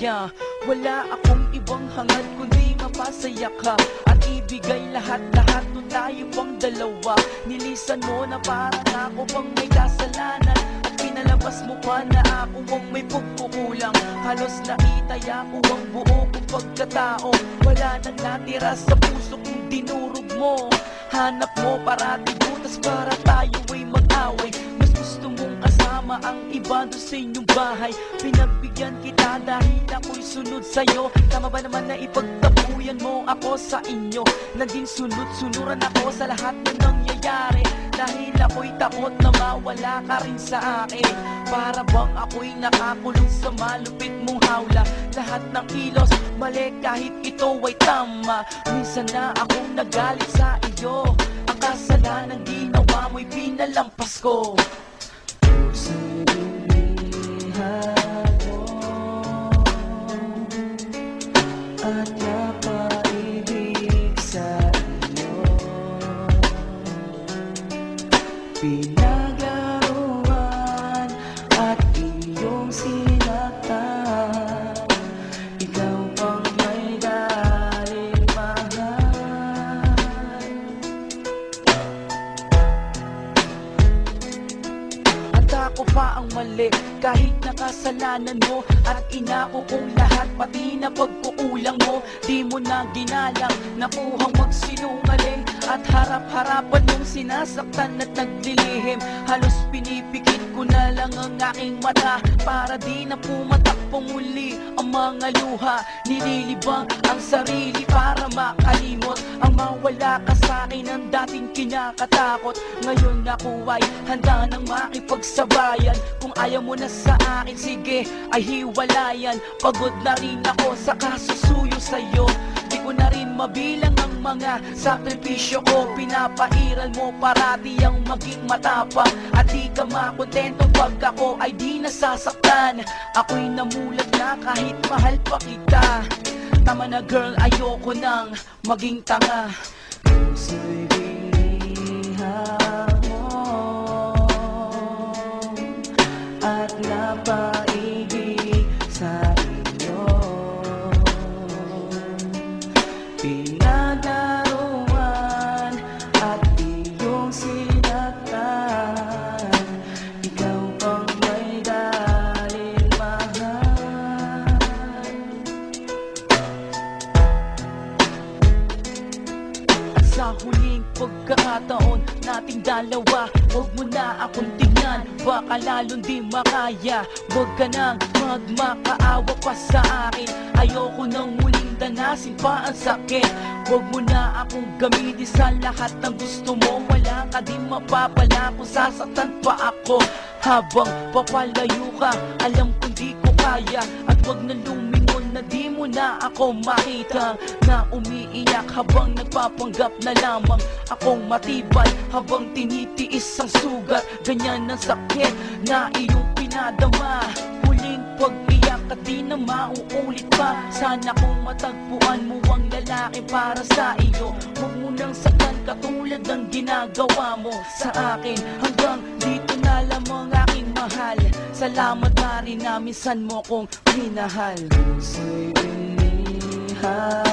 masaya. Wala akong ibang hangad kundi mapasaya ka at ibigay lahat-lahat nung tayo pang dalawa. Nilisan mo na parang ako pang may kasalanan at pinalabas mo pa na ako ang may pagkukulang. Halos naitaya ko ang buo kong pagkatao. Wala nang natira sa puso kong dinurog mo. Hanap mo parati butas para tayo ay mag-away. Mas gusto mong kasama ang iba doon sa inyong bahay. Pinagbigyan kita dahil ako'y sunod sa'yo. Tama ba naman na ipagtabuyan mo ako sa inyo? Naging sunod-sunuran ako sa lahat na nangyayari. Dahil ako'y takot na mawala ka rin sa akin. Para bang ako'y nakakulong sa malupit mong hawla. Lahat ng kilos mali kahit ito ay tama. Minsan na akong nagalit sa iyo. Ang kasalanan ginawa mo'y pinalampas ko. Sa bilihan mo at napaibig sa iyo, pinaglaruan at iyong sinaktan. Ikaw pang may daling mahal. At ako pa ang mali kahit nakasalanan mo. At inako kong lahat pati na pagkukulang mo. Di mo na ginalang nakuhang magsinungaling. At harap-harapan mong sinasaktan at naglilihim. Halos pinipikit ko na lang ang aking mata para di na pumatakbo muli ang mga luha. Nililibang ang sarili para makalimot ang mawala ka sa'kin ang dating kinakatakot. Ngayon ako ay handa nang makipagsabayan. Kung ayaw mo na sa akin, sige ay hiwalayan. Pagod na rin ako sa kasusuyo sa'yo. Di ko na rin mabilang ang mga sakripisyo ko. Pinapairal mo parati ang maging matapang. At di ka makontento pag ako ay di nasasaktan. Ako'y namulat na kahit mahal pa kita. Tama na girl, ayoko nang maging tanga. Puso'y bilihan mo at napaibig sa iyo, pinaglaruan at iyong sinaktan. Ikaw pang may daling mahal. At sa huling pagkakataon nating dalawa, huwag mo na akong tingnan, baka lalong di makaya. Huwag ka nang magmakaawa pa sa akin. Ayoko nang muling danasin pa ang sakit. Huwag mo na akong gamitin sa lahat ng gusto mo. Wala ka din mapapala kung sasaktan pa ako. Habang papalayo ka, alam kong di ko kaya. At huwag na lumingon na di mo na ako makita. Na umiiyak habang nagpapanggap na lamang akong matibay. Habang tinitiis ang sugat, ganyan ang sakit na iyong pinadama. Huling pag-iyak at di na mauulit pa. Sana kung matagpuan mo ang lalaki para sa iyo. Huwag mo nang saktan katulad ng ginagawa mo sa akin. Hanggang dito na lamang aking mahal. Salamat na rin na minsan mo kong minahal. Puso'y bilihan